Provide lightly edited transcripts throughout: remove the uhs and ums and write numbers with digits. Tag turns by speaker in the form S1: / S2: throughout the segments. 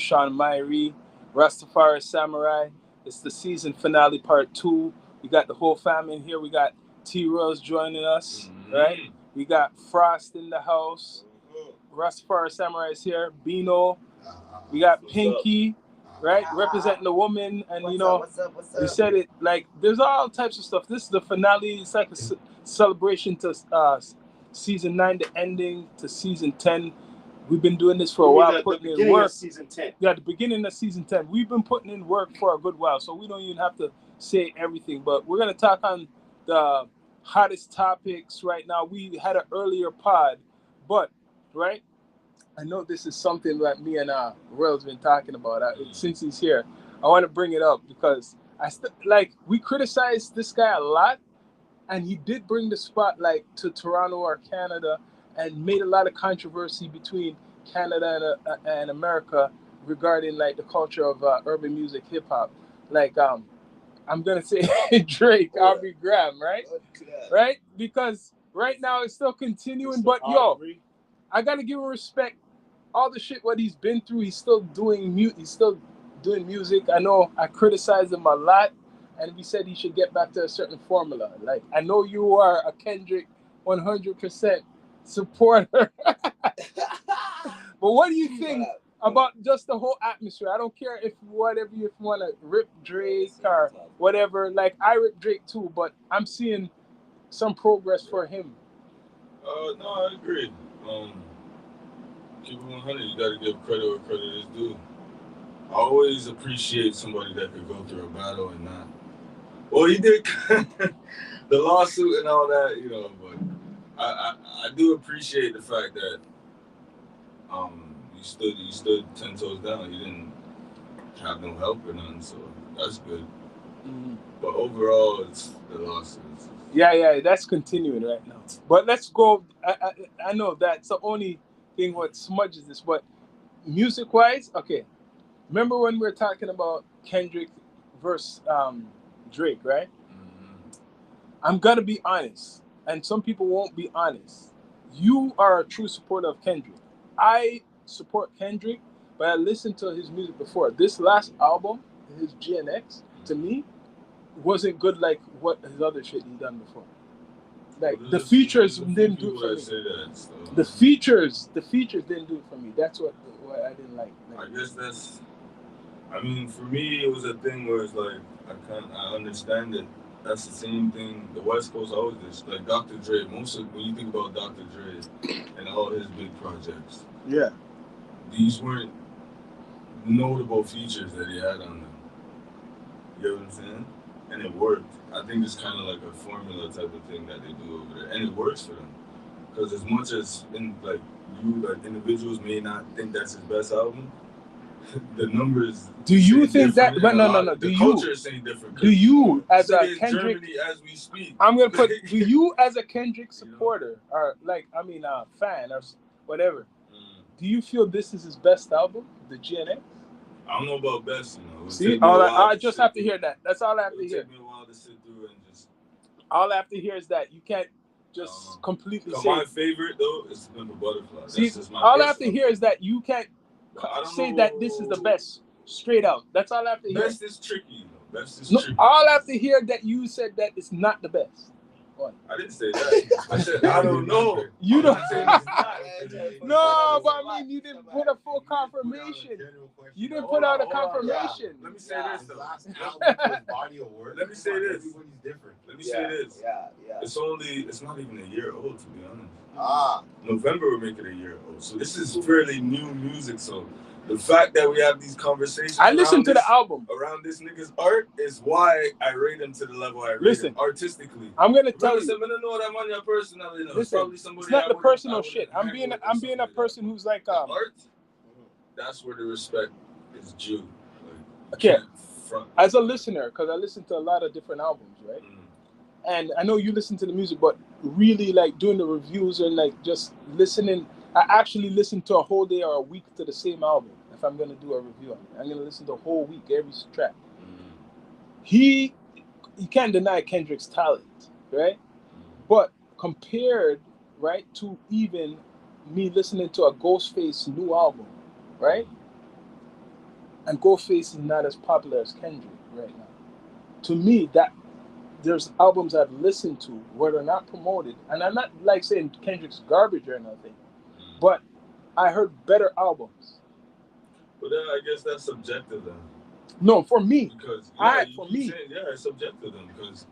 S1: Sean Myrie, Rastafari Samurai. It's the season finale part 2. We got the whole family in here. We got T-Rose joining us, right? We got Frost in the house. Rastafari Samurai is here. Bino. We got Pinky, right? Representing the woman. And,
S2: What's up?
S1: we said it, like, there's all types of stuff. This is the finale. It's like a celebration to season 9, the ending to season 10. We've been doing this for a while, putting in work.
S2: Season 10.
S1: Yeah, the beginning of season 10. We've been putting in work for a good while, so we don't even have to say everything. But we're going to talk on the hottest topics right now. We had an earlier pod, but, right, I know this is something that me and Royal's been talking about since he's here. I want to bring it up because we criticized this guy a lot, and he did bring the spotlight to Toronto or Canada and made a lot of controversy between Canada and America regarding like the culture of urban music, hip hop. Like I'm gonna say Drake, Aubrey Graham, right? Right? Because right now it's still continuing, but I gotta give him respect. All the shit what he's been through, he's still doing music. I know I criticized him a lot, and we said he should get back to a certain formula. Like, I know you are a Kendrick 100% supporter. But what do you think about just the whole atmosphere? I don't care if you want to rip Drake or whatever. Like, I rip Drake too, but I'm seeing some progress for him.
S3: No, I agree. Keep it 100. You got to give credit where credit is due. I always appreciate somebody that could go through a battle and not. Well, he did the lawsuit and all that, but I do appreciate the fact that you stood 10 toes down. You didn't have no help or nothing, so that's good. Mm-hmm. But overall, it's the lawsuits.
S1: Yeah, that's continuing right now. But let's go. I know that's the only thing what smudges this, but music-wise, okay. Remember when we were talking about Kendrick versus Drake, right? Mm-hmm. I'm gonna be honest, and some people won't be honest. You are a true supporter of Kendrick. I support Kendrick, but I listened to his music before. This last album, his GNX, to me, wasn't good like what his other shit he done before. Like the features didn't do it for me. The features didn't do it for me. That's what I didn't like.
S3: I guess for me, it was a thing where it's like I understand that that's the same thing. The West Coast always is like Dr. Dre. When you think about Dr. Dre and all his big projects,
S1: yeah,
S3: these weren't notable features that he had on them. You know what I'm saying? And it worked. I think it's kind of like a formula type of thing that they do over there, and it works for them. Because as much as individuals may not think that's his best album, the numbers.
S1: Do you think that? But no.
S3: The culture is saying different.
S1: Do you, as a Kendrick,
S3: Germany as we speak?
S1: I'm gonna put. Do you, as a Kendrick supporter, or fan or whatever, do you feel this is his best album, the GNX?
S3: I don't know about best,
S1: See, I just have to hear that. That's all I have to hear.
S3: Take me a while to sit through and just.
S1: All I have to hear is that you can't just completely say.
S3: My favorite though is The Pimple Butterfly.
S1: See, all I have to hear is that you can't say that this is the best straight out. That's all I have to hear.
S3: Best is tricky. Tricky.
S1: All I have to hear that you said that it's not the best. What?
S3: I didn't say that. I said I don't know.
S1: You don't. No, but I mean, you didn't put a full confirmation. You didn't put out a confirmation.
S3: Let me say this though.
S2: Body of work.
S3: Let me say this.
S2: Everybody's different.
S3: Let me say this.
S2: Yeah.
S3: It's not even a year old, to be honest. November will make it a year old. So this is fairly new music. So the fact that we have these conversations,
S1: I listened to the album
S3: around this nigga's art is why I rate him to the level I rate him artistically.
S1: I'm gonna tell you.
S3: I don't know that man your personality.
S1: Listen,
S3: probably somebody
S1: it's not the personal shit. I'm being a person who's like
S3: art. That's where the respect is due.
S1: Okay, as a listener, because I listen to a lot of different albums, right? And I know you listen to the music, but really like doing the reviews and like just listening. I actually listen to a whole day or a week to the same album. If I'm going to do a review on it, I'm going to listen to a whole week, every track. You can't deny Kendrick's talent, right? But compared, right, to even me listening to a Ghostface new album, right? and Ghostface is not as popular as Kendrick right now. To me, that there's albums I've listened to where they're not promoted, and I'm not like saying Kendrick's garbage or nothing, but I heard better albums.
S3: But then I guess that's subjective then.
S1: No, for me,
S3: Because saying, it's subjective then because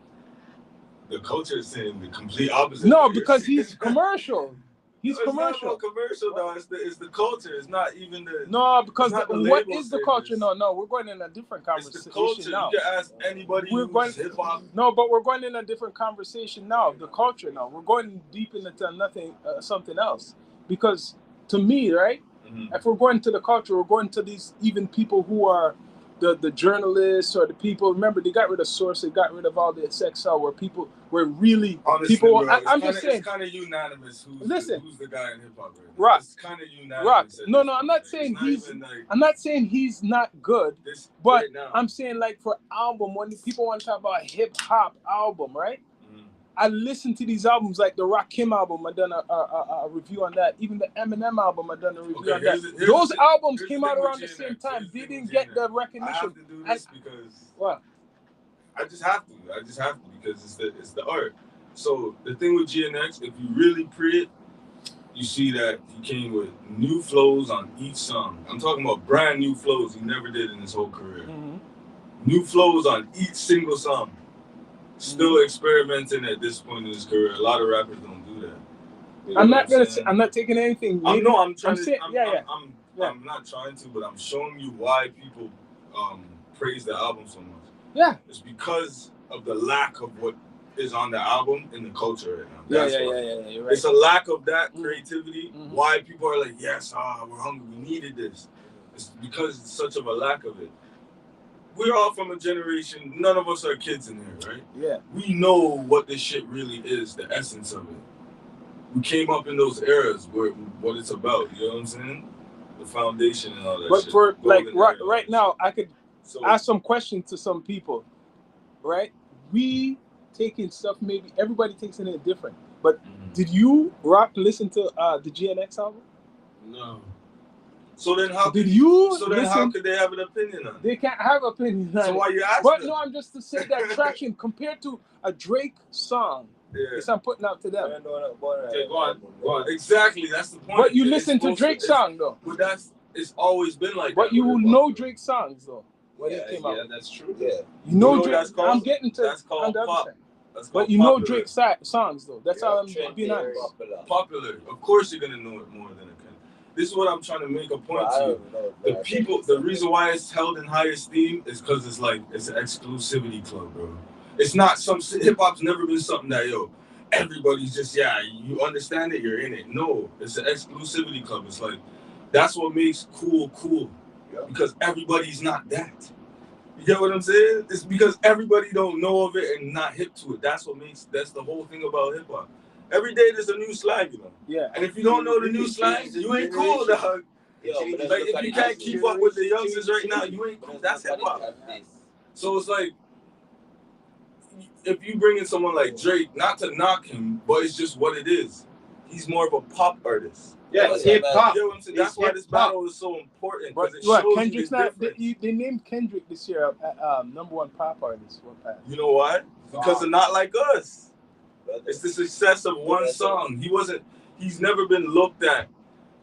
S3: the culture is saying the complete opposite.
S1: No, because he's commercial. He's
S3: it's
S1: commercial.
S3: Not commercial though. It's the culture. It's not even the.
S1: No, because what is the
S3: saying
S1: culture?
S3: this.
S1: No, we're going in a different conversation
S3: It's the culture.
S1: now.
S3: You can ask anybody who's hip hop.
S1: No, but we're going in a different conversation now. The culture now. We're going deep into something else. Because to me, right? Mm-hmm. If we're going to the culture, we're going to these even people who are the journalists or the people. Remember, they got rid of Source. They got rid of all the XXL where people were really
S3: honestly,
S1: people.
S3: Bro,
S1: I'm just saying.
S3: It's kind of unanimous. Who's the guy in hip hop right now?
S1: Rock.
S3: It's kind of unanimous.
S1: Rock. No, I'm not saying he's. I'm not saying he's not good. But right I'm saying like for album, when people want to talk about hip hop album, right? I listened to these albums like the Rakim album. I done a review on that. Even the Eminem album, I done a review on that. Those albums came out around the same time. They didn't get the recognition.
S3: I have to do this because what? I just have to because it's the art. So the thing with GNX, if you really pre it, you see that he came with new flows on each song. I'm talking about brand new flows he never did in his whole career. Mm-hmm. New flows on each single song. Still experimenting at this point in his career. A lot of rappers don't do that. You know
S1: I'm not taking anything.
S3: I'm not trying to, but I'm showing you why people praise the album so much. Yeah. It's because of the lack of what is on the album in the culture right now. That's why. You're right. It's a lack of that creativity. Mm-hmm. Why people are like, yes, we're hungry. We needed this. It's because it's such of a lack of it. We're all from a generation, none of us are kids in here, right? Yeah. We know what this shit really is, the essence of it. We came up in those eras where what it's about, you know what I'm saying? The foundation and all that shit. But for like right now, I could ask some questions to some people, right? We taking stuff, maybe everybody takes it different. But did you, Rock, listen to the GNX album? No. So then how could they have an opinion on it? They can't have an opinion on it. So why you asking? But no, I'm just to say that traction compared to a Drake song. Yeah. It's I'm putting out to them. Okay, go on. Exactly, that's the point. But you listen to Drake's song though. But it's always been like that. But you know Drake's songs though. When it came out. Yeah, that's true. Yeah. You know Drake. I'm getting to that's called pop. But you know Drake's songs though. That's how I'm being honest. Popular. Of course you're gonna know it more than a Kendrick. This is what I'm trying to make a point to you. The reason why it's held in high esteem is because it's an exclusivity club, bro. It's not hip hop's never been something that everybody's just you understand it, you're in it. No, it's an exclusivity club. It's like that's what makes cool, because everybody's not that. You get what I'm saying? It's because everybody don't know of it and not hip to it. That's the whole thing about hip hop. Every day there's a new slang, Yeah. And if you don't know the new slang, you ain't cool, dog. If you can't keep up with the youngsters right now, you ain't cool. That's hip hop. So it's like, if you bring in someone like Drake, not to knock him, but it's just what it is. He's more of a pop artist. Yeah, it's hip hop. You know what I'm saying? That's why this battle is so important. But it shows Kendrick's not. They named Kendrick this year #1 pop artist. You know why? Because of Not Like Us. It's the success of one song. He's never been looked at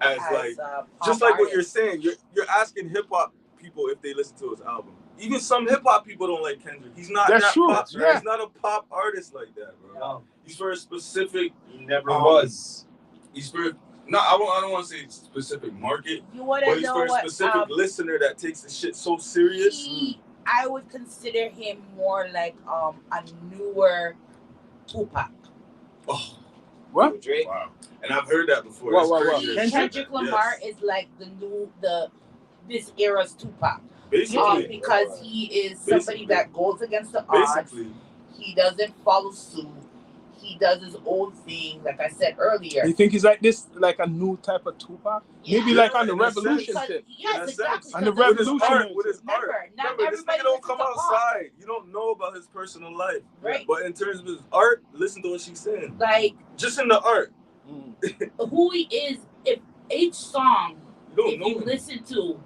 S3: as like just like what you're saying. You're asking hip hop people if they listen to his album. Even some hip hop people don't like Kendrick. He's not that pop. Yeah. He's not a pop artist like that, bro. No. He's for a specific. He never was. He's for I don't want to say specific market, but he's for a specific listener that takes the shit so serious.
S4: I would consider him more like a newer Tupac.
S3: Oh, what? Drake. Wow. And I've heard that before. Wow.
S4: Kendrick Lamar is like this era's Tupac. Basically. Because he is somebody that goes against the odds. He doesn't follow suit. He does his own thing, like I said earlier. You think he's like this, like a new type of Tupac? Yeah. Maybe like on the Revolution shit. Yes, exactly. On the Revolution.
S3: With his art. Remember, this nigga don't come outside. You don't know about his personal life. Right. But in terms of his art, listen to what she's saying. Like, just in the art.
S4: Who he is, if each song, if you listen to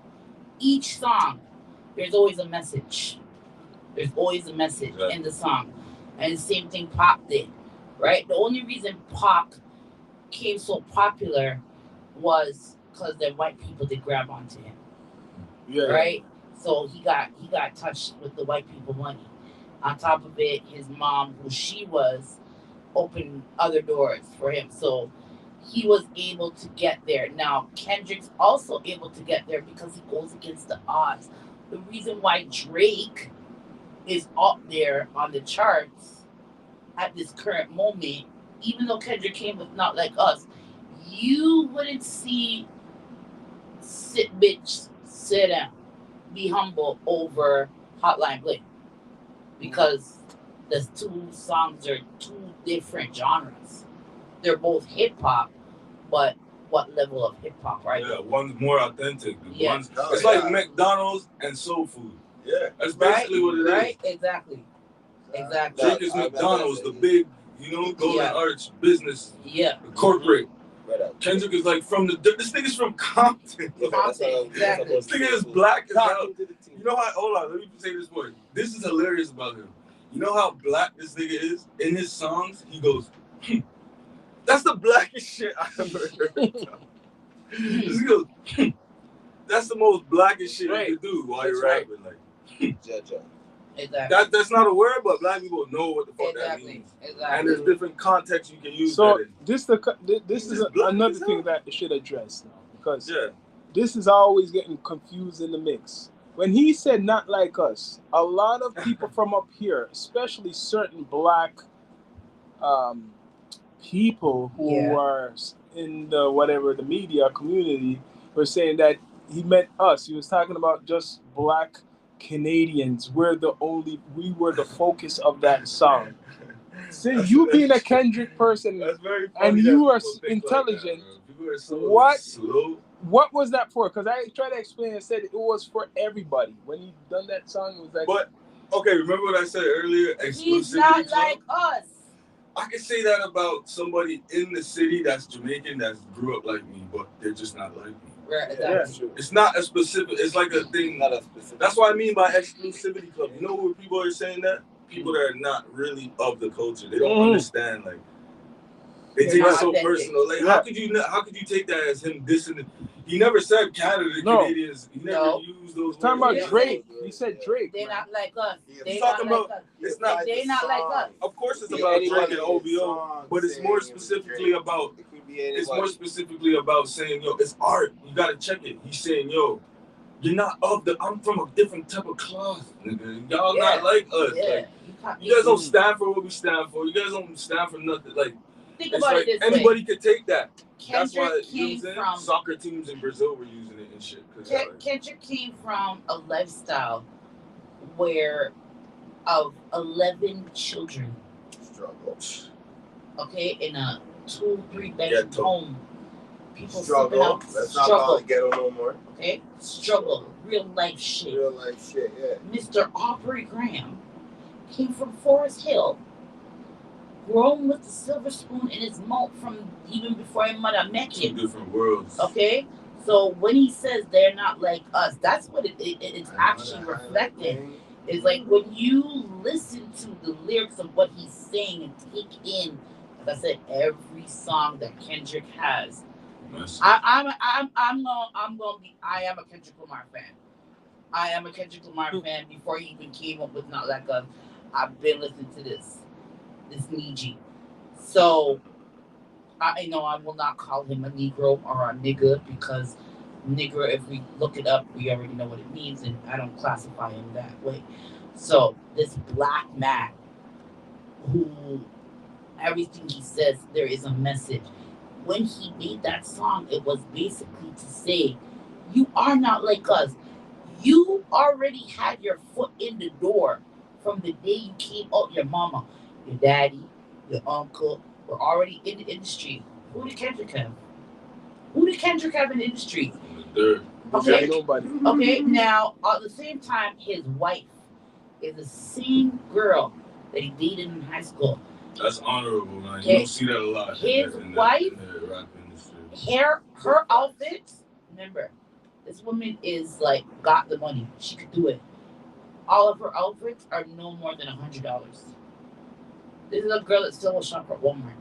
S4: each song, there's always a message. There's always a message in the song. And the same thing Pac did, right? The only reason Pac became so popular was because the white people did grab onto him. Yeah. Right? So he got touched with the white people money. On top of it, his mom, who she was, opened other doors for him. So he was able to get there. Now, Kendrick's also able to get there because he goes against the odds. The reason why Drake is up there on the charts at this current moment, even though Kendrick came with Not Like Us, you wouldn't see sit down, be humble over Hotline Bling, because the two songs are two different genres. They're both hip hop, but what level of hip hop, right?
S3: Yeah, one's more authentic. One's, it's like McDonald's and soul food. Yeah, that's basically what it is. Right,
S4: exactly.
S3: Drake is McDonald's, the big, Golden Arch business. Yeah. The corporate. Kendrick is like from this nigga's from Compton. Exactly. This nigga is black as hell. You know how, hold on, let me say this point. This is hilarious about him. You know how black this nigga is? In his songs, he goes, that's the blackest shit I ever heard. He goes, that's the most blackest shit you can do while you're rapping. Like, Exactly. That's not a word, but black people know what the fuck that means. Exactly. And there's different contexts you can use.
S1: So this is another thing that you should address now, because this is always getting confused in the mix. When he said Not Like Us, a lot of people from up here, especially certain black people who are in the media community, were saying that he meant us. He was talking about just black Canadians. We were the focus of that song. Since you being a Kendrick person and you are intelligent, what was that for? Because I tried to explain and said it was for everybody. When he done that song, it was like.
S3: But okay, remember what I said earlier?
S4: He's not like us.
S3: I can say that about somebody in the city that's Jamaican that grew up like me, but they're just not like me.
S4: Right, exactly.
S3: Yeah. It's not a specific. It's like a thing. Not a specific. That's what I mean by exclusivity club. You know what people are saying that? People that are not really of the culture. They don't understand. Like they take it so personal. Like how could you take that as him dissing? He never said Canada, Canadians. He never used those.
S1: He's talking about Drake. He said Drake.
S4: They're not like us.
S3: He's talking about. It's not.
S4: They're not like us.
S3: Of course, it's about Drake and OVO, but it's more specifically about. It's more specifically about saying, yo, it's art. You gotta check it. He's saying, yo, you're not I'm from a different type of cloth, nigga. Y'all not like us. Yeah. Like, you guys don't stand for what we stand for. You guys don't stand for nothing. Like,
S4: think about it this
S3: anybody could take that.
S4: Kendrick
S3: That's why
S4: came from
S3: soccer teams in Brazil were using it and shit.
S4: Kendrick came from a lifestyle where of 11 children. Okay, in a 2-3 bedroom home. People
S2: struggle. Let's not call it ghetto no more.
S4: Okay, struggle. Real life shit.
S2: Yeah.
S4: Mr. Aubrey Graham came from Forest Hill, grown with the silver spoon in his mouth from even before his mother met him.
S3: 2 different worlds.
S4: Okay, so when he says they're not like us, that's what it's actually reflecting. It's like when you listen to the lyrics of what he's saying and take in, like I said, every song that Kendrick has. I am a Kendrick Lamar fan. I am a Kendrick Lamar fan before he even came up with Not Like Us. I've been listening to this Niji. So I know I will not call him a Negro or a nigga, because nigger, if we look it up, we already know what it means, and I don't classify him that way. So this black man who everything he says, there is a message. When he made that song, it was basically to say, you are not like us. You already had your foot in the door from the day you came out. Your mama, your daddy, your uncle were already in the industry. Who did Kendrick have? Who did Kendrick have in the industry? Okay.
S1: Nobody.
S4: Okay. Now, at the same time, his wife is the same girl that he dated in high school.
S3: That's honorable, man. You don't see that a lot.
S4: His wife, her outfits. Remember, This woman is like got the money. She could do it. All of her outfits are no more than $100. This is a girl that still will shop at Walmart,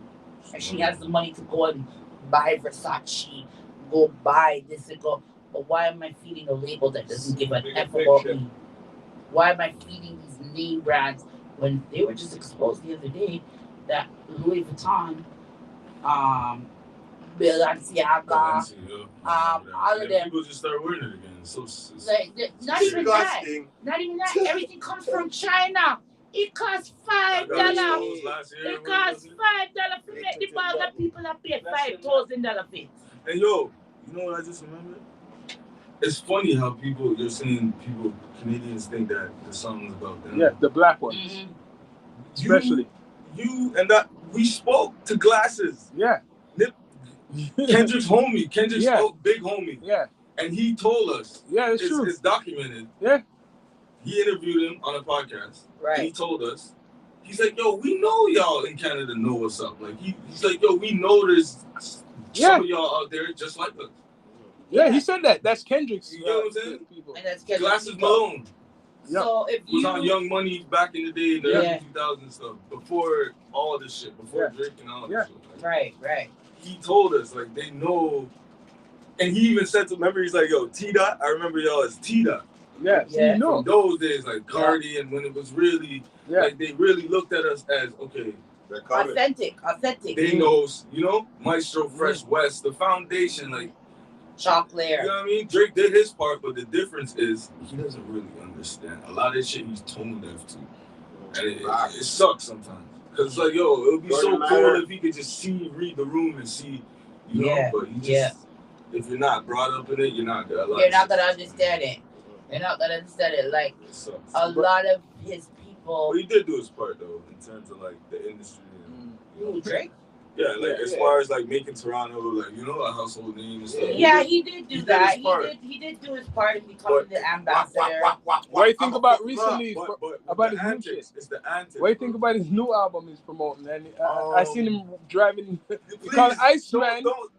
S4: and she has the money to go and buy Versace, go buy this and go. But why am I feeding a label that doesn't give an F about me? Why am I feeding these name brands when they were just exposed the other day that Louis Vuitton, Balenciaga, all of them.
S3: People just start wearing it again. So
S4: like, not even that. Not even that. Everything comes from China. It costs $5. It costs $5 to make the bag that people have paid $5,000 for.
S3: And yo, you know what I just remembered? It's funny how you're saying Canadians think that the song is about them.
S1: Yeah, the black ones. Mm-hmm. Especially.
S3: You and that, we spoke to Glasses.
S1: Yeah.
S3: Kendrick's homie. Kendrick's big homie.
S1: Yeah.
S3: And he told us.
S1: Yeah, it's true.
S3: It's documented.
S1: Yeah.
S3: He interviewed him on a podcast.
S4: Right.
S3: And he told us. He's like, yo, we know y'all in Canada know what's up. Like he's like, yo, we know there's some of y'all out there just like us.
S1: Yeah, he said that. That's Kendrick's.
S3: You know what I'm saying?
S4: People. And that's Kendrick's.
S3: Glasses Malone.
S4: So if
S3: was on Young Money back in the day, in the early 2000s stuff, before all this shit, before Drake and all this shit. Like,
S4: right.
S3: He told us, like, they know, and he even said to, remember, he's like, yo, T-Dot, I remember y'all as T-Dot.
S1: Yeah.
S3: You know. From those days, like Cardi, and when it was really, like, they really looked at us as, okay.
S4: Authentic.
S3: They know, you know, Maestro, Fresh West, the foundation, like,
S4: Chocolate.
S3: You know what I mean? Drake did his part, but the difference is he doesn't really understand. A lot of this shit he's tone deaf to. And it sucks sometimes. Because it's like, yo, it would be so cool if he could just read the room and see, you know, but you just, if you're not brought up in it, you're not going to
S4: understand it. You're not going to understand it. Like, a lot of his people.
S3: But he did do his part, though, in terms of, like, the industry.
S4: Who, Drake?
S3: Yeah, like as far as like making Toronto like a household name and stuff.
S4: Yeah, he did do that. He did do his part in becoming the ambassador.
S1: What do you think about recently about his new shit?
S3: It's the antics.
S1: What do you think about his new album he's promoting? And I seen him driving. He called it Iceman.
S3: Don't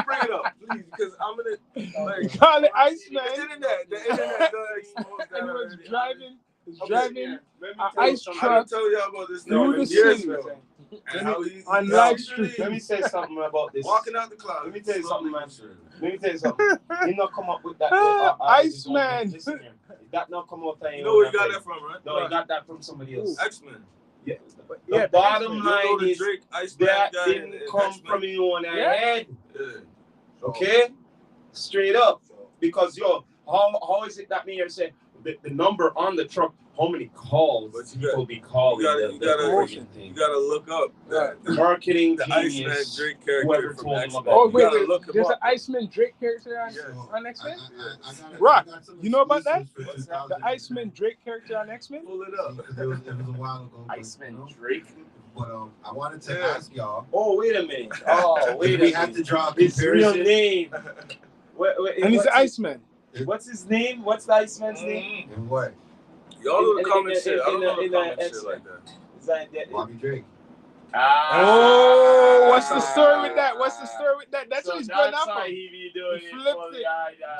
S3: bring it up, please, because I'm gonna.
S1: He called it Iceman.
S3: The internet
S1: and he was driving. Driving an ice truck
S3: tell y'all about this
S1: through the city. On live stream.
S2: Let me say something about this.
S3: Walking out the cloud.
S2: Let me tell you something, man. Let me tell you something. He not come up with that.
S1: Iceman.
S2: That not come out.
S3: You know where you got that from, right?
S2: No, he got that from somebody else.
S3: X-Men.
S2: Yeah. The bottom line is
S3: Drake,
S2: that didn't come from your own head. Okay? Straight up. Because, how is it that me here say the number on the truck, how many calls people be calling?
S3: You gotta look up the
S2: marketing
S3: the
S2: genius,
S3: Iceman Drake character from X-Men.
S1: Oh wait, there's an Iceman Drake character on X-Men? Rock, you know about that? The Iceman Drake character on X-Men?
S3: Pull it up.
S5: It was a while ago.
S2: Iceman Drake.
S5: But I wanted to ask y'all.
S2: Oh, wait a minute. Oh, wait.
S5: We have to draw a
S2: his real
S5: comparison.
S2: name.
S1: And he's the Iceman.
S2: What's his name? What's the Iceman's name?
S5: And what?
S3: Y'all do the comment shit. I don't know the comment shit like that.
S2: Is that
S5: Bobby Drake.
S1: Oh, what's the story with that? That's what he's going up on.
S2: He
S1: flipped it.